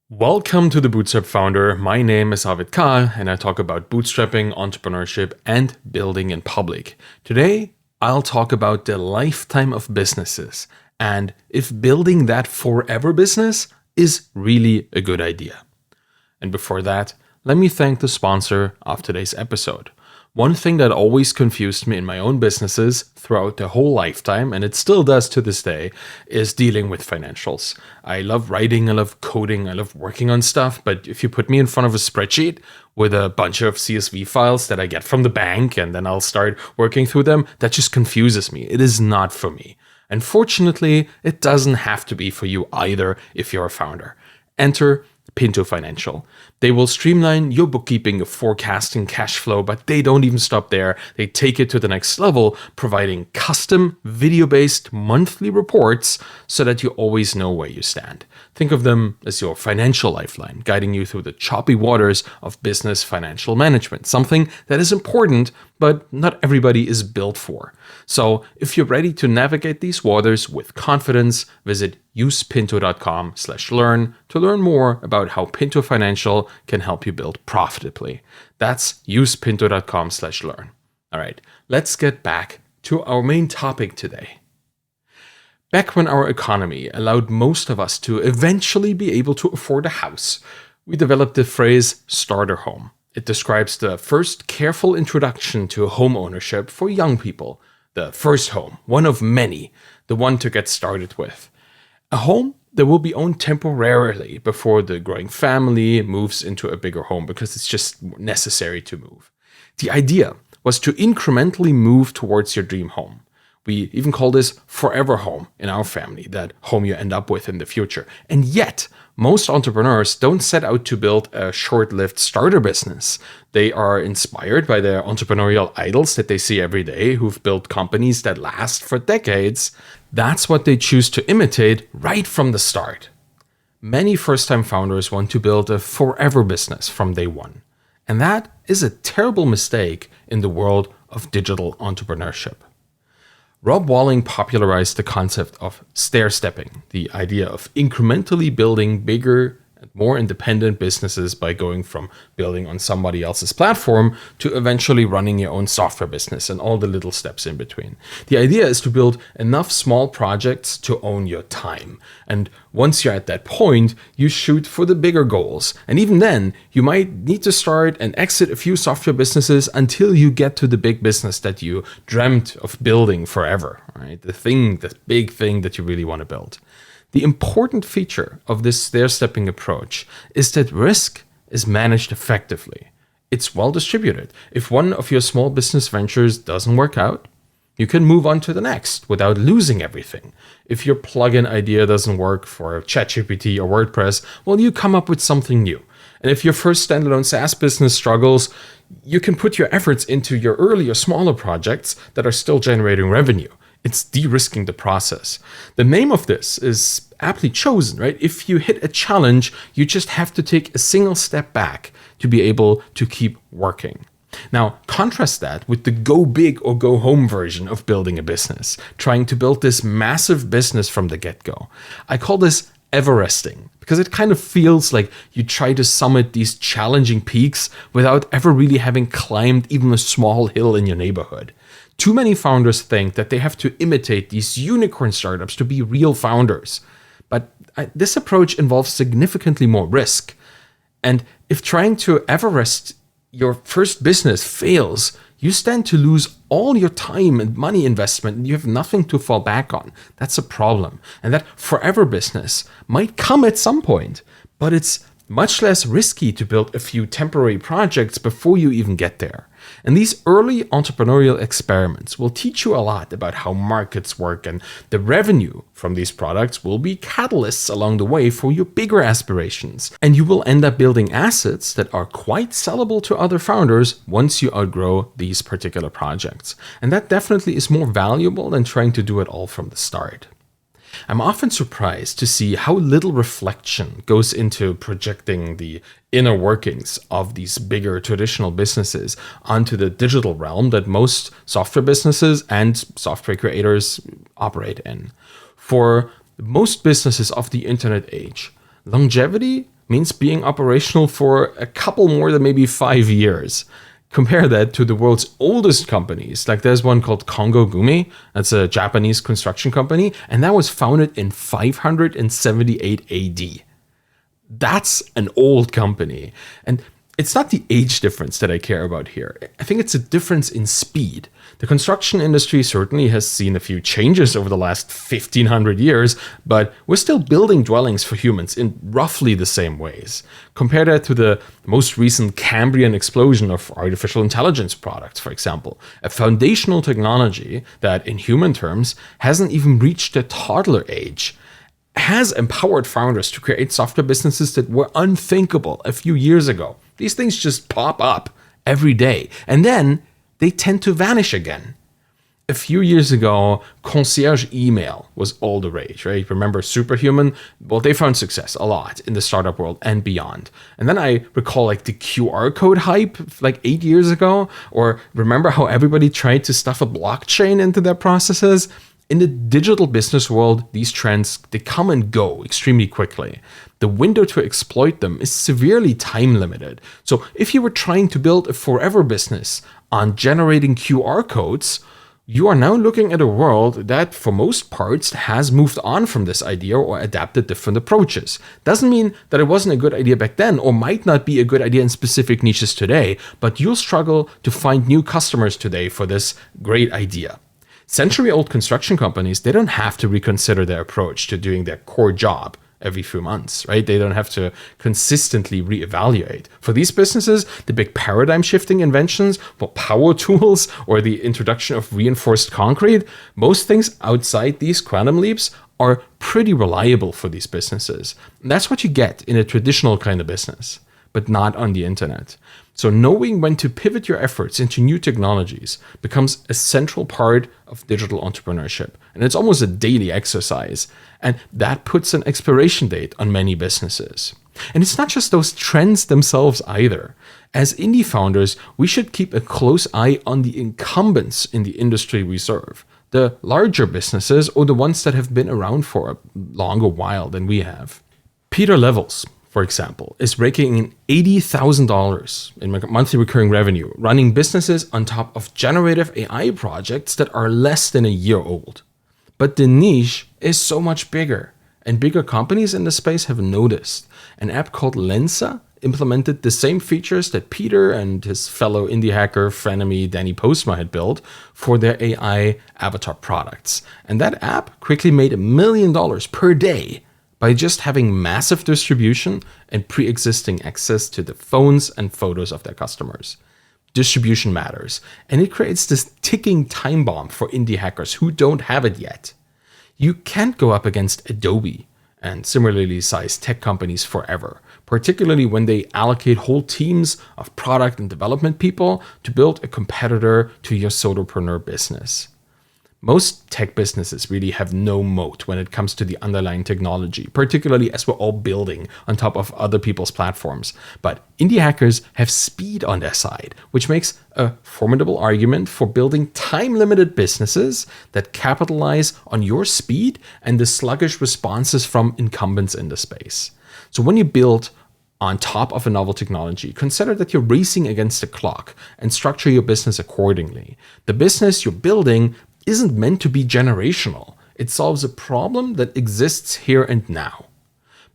Welcome to the Bootstrap Founder. My name is Arvid Kahl and I talk about bootstrapping, entrepreneurship, and building in public. Today, I'll talk about the lifetime of businesses and if building that forever business is really a good idea. And before that, let me thank the sponsor of today's episode. One thing that always confused me in my own businesses throughout the whole lifetime, and it still does to this day, is dealing with financials. I love writing, I love coding, I love working on stuff, but if you put me in front of a spreadsheet with a bunch of CSV files that I get from the bank and then I'll start working through them, that just confuses me. It is not for me. And fortunately, it doesn't have to be for you either if you're a founder. Enter Pinto Financial. They will streamline your bookkeeping, your forecasting, cash flow, but they don't even stop there. They take it to the next level, providing custom video-based monthly reports so that you always know where you stand. Think of them as your financial lifeline, guiding you through the choppy waters of business financial management, something that is important, but not everybody is built for. So if you're ready to navigate these waters with confidence, visit usepinto.com/learn to learn more about how Pinto Financial can help you build profitably. That's usepinto.com/learn. All right, let's get back to our main topic today. Back when our economy allowed most of us to eventually be able to afford a house, we developed the phrase starter home. It describes the first careful introduction to home ownership for young people. The first home, one of many, the one to get started with. A home that will be owned temporarily before the growing family moves into a bigger home because it's just necessary to move. The idea was to incrementally move towards your dream home. We even call this forever home in our family, that home you end up with in the future. And yet, most entrepreneurs don't set out to build a short-lived starter business. They are inspired by their entrepreneurial idols that they see every day who've built companies that last for decades. That's what they choose to imitate right from the start. Many first-time founders want to build a forever business from day one. And that is a terrible mistake in the world of digital entrepreneurship. Rob Walling popularized the concept of stair stepping, the idea of incrementally building bigger and more independent businesses by going from building on somebody else's platform to eventually running your own software business and all the little steps in between. The idea is to build enough small projects to own your time. And once you're at that point, you shoot for the bigger goals. And even then, you might need to start and exit a few software businesses until you get to the big business that you dreamt of building forever, right? The big thing that you really want to build. The important feature of this stair-stepping approach is that risk is managed effectively. It's well distributed. If one of your small business ventures doesn't work out, you can move on to the next without losing everything. If your plugin idea doesn't work for ChatGPT or WordPress, well, you come up with something new. And if your first standalone SaaS business struggles, you can put your efforts into your earlier, smaller projects that are still generating revenue. It's de-risking the process. The name of this is aptly chosen, right? If you hit a challenge, you just have to take a single step back to be able to keep working. Now, contrast that with the go big or go home version of building a business, trying to build this massive business from the get-go. I call this Everesting because it kind of feels like you try to summit these challenging peaks without ever really having climbed even a small hill in your neighborhood. Too many founders think that they have to imitate these unicorn startups to be real founders. But this approach involves significantly more risk. And if trying to Everest your first business fails, you stand to lose all your time and money investment and you have nothing to fall back on. That's a problem. And that forever business might come at some point, but it's much less risky to build a few temporary projects before you even get there. And these early entrepreneurial experiments will teach you a lot about how markets work, and the revenue from these products will be catalysts along the way for your bigger aspirations. And you will end up building assets that are quite sellable to other founders once you outgrow these particular projects. And that definitely is more valuable than trying to do it all from the start. I'm often surprised to see how little reflection goes into projecting the inner workings of these bigger traditional businesses onto the digital realm that most software businesses and software creators operate in. For most businesses of the internet age, longevity means being operational for a couple more than maybe 5 years. Compare that to the world's oldest companies. Like there's one called Kongo Gumi. That's a Japanese construction company. And that was founded in 578 AD. That's an old company. And it's not the age difference that I care about here. I think it's a difference in speed. The construction industry certainly has seen a few changes over the last 1500 years, but we're still building dwellings for humans in roughly the same ways. Compare that to the most recent Cambrian explosion of artificial intelligence products, for example, a foundational technology that in human terms hasn't even reached the toddler age, has empowered founders to create software businesses that were unthinkable a few years ago. These things just pop up every day, and then they tend to vanish again. A few years ago, concierge email was all the rage, right? Remember Superhuman? Well, they found success a lot in the startup world and beyond. And then I recall like the QR code hype like 8 years ago, or remember how everybody tried to stuff a blockchain into their processes? In the digital business world, these trends, they come and go extremely quickly. The window to exploit them is severely time limited. So if you were trying to build a forever business on generating QR codes, you are now looking at a world that, for most parts, has moved on from this idea or adapted different approaches. Doesn't mean that it wasn't a good idea back then or might not be a good idea in specific niches today, but you'll struggle to find new customers today for this great idea. Century-old construction companies, they don't have to reconsider their approach to doing their core job every few months, right? They don't have to consistently reevaluate. For these businesses, the big paradigm-shifting inventions, well, power tools or the introduction of reinforced concrete, most things outside these quantum leaps are pretty reliable for these businesses. And that's what you get in a traditional kind of business, but not on the internet. So knowing when to pivot your efforts into new technologies becomes a central part of digital entrepreneurship. And it's almost a daily exercise. And that puts an expiration date on many businesses. And it's not just those trends themselves either. As indie founders, we should keep a close eye on the incumbents in the industry we serve. The larger businesses or the ones that have been around for a longer while than we have. Peter Levels, for example, is raking in $80,000 in monthly recurring revenue, running businesses on top of generative AI projects that are less than a year old. But the niche is so much bigger, and bigger companies in the space have noticed. An app called Lensa implemented the same features that Peter and his fellow indie hacker frenemy Danny Postma had built for their AI avatar products. And that app quickly made $1 million per day by just having massive distribution and pre-existing access to the phones and photos of their customers. Distribution matters, and it creates this ticking time bomb for indie hackers who don't have it yet. You can't go up against Adobe and similarly sized tech companies forever, particularly when they allocate whole teams of product and development people to build a competitor to your solopreneur business. Most tech businesses really have no moat when it comes to the underlying technology, particularly as we're all building on top of other people's platforms. But indie hackers have speed on their side, which makes a formidable argument for building time-limited businesses that capitalize on your speed and the sluggish responses from incumbents in the space. So when you build on top of a novel technology, consider that you're racing against the clock and structure your business accordingly. The business you're building isn't meant to be generational. It solves a problem that exists here and now.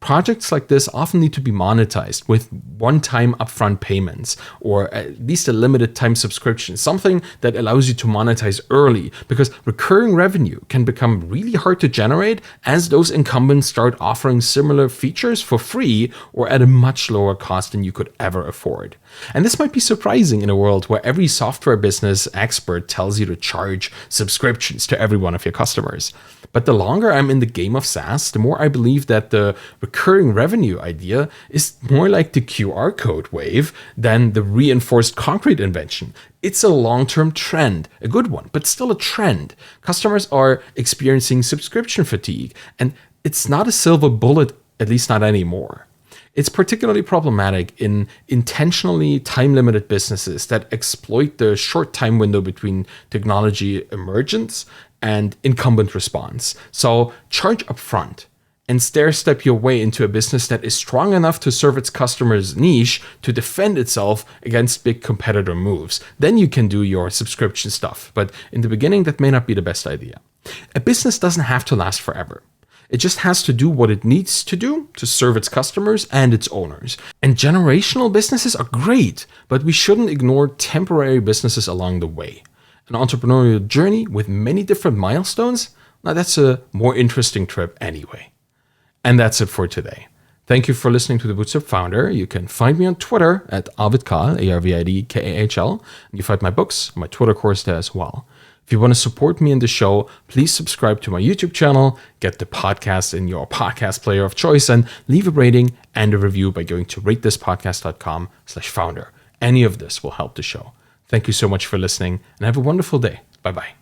Projects like this often need to be monetized with one-time upfront payments or at least a limited time subscription, something that allows you to monetize early, because recurring revenue can become really hard to generate as those incumbents start offering similar features for free or at a much lower cost than you could ever afford. And this might be surprising in a world where every software business expert tells you to charge subscriptions to every one of your customers. But the longer I'm in the game of SaaS, the more I believe that the recurring revenue idea is more like the QR code wave than the reinforced concrete invention. It's a long-term trend, a good one, but still a trend. Customers are experiencing subscription fatigue, and it's not a silver bullet, at least not anymore. It's particularly problematic in intentionally time-limited businesses that exploit the short time window between technology emergence and incumbent response. So charge upfront and stair step your way into a business that is strong enough to serve its customers' niche to defend itself against big competitor moves. Then you can do your subscription stuff. But in the beginning, that may not be the best idea. A business doesn't have to last forever. It just has to do what it needs to do to serve its customers and its owners. And generational businesses are great, but we shouldn't ignore temporary businesses along the way. An entrepreneurial journey with many different milestones, now that's a more interesting trip anyway. And that's it for today. Thank you for listening to The Bootstrap Founder. You can find me on Twitter at Arvidkahl, ARVIDKAHL. You find my books, my Twitter course there as well. If you want to support me in the show, please subscribe to my YouTube channel, get the podcast in your podcast player of choice, and leave a rating and a review by going to ratethispodcast.com/founder. Any of this will help the show. Thank you so much for listening, and have a wonderful day. Bye-bye.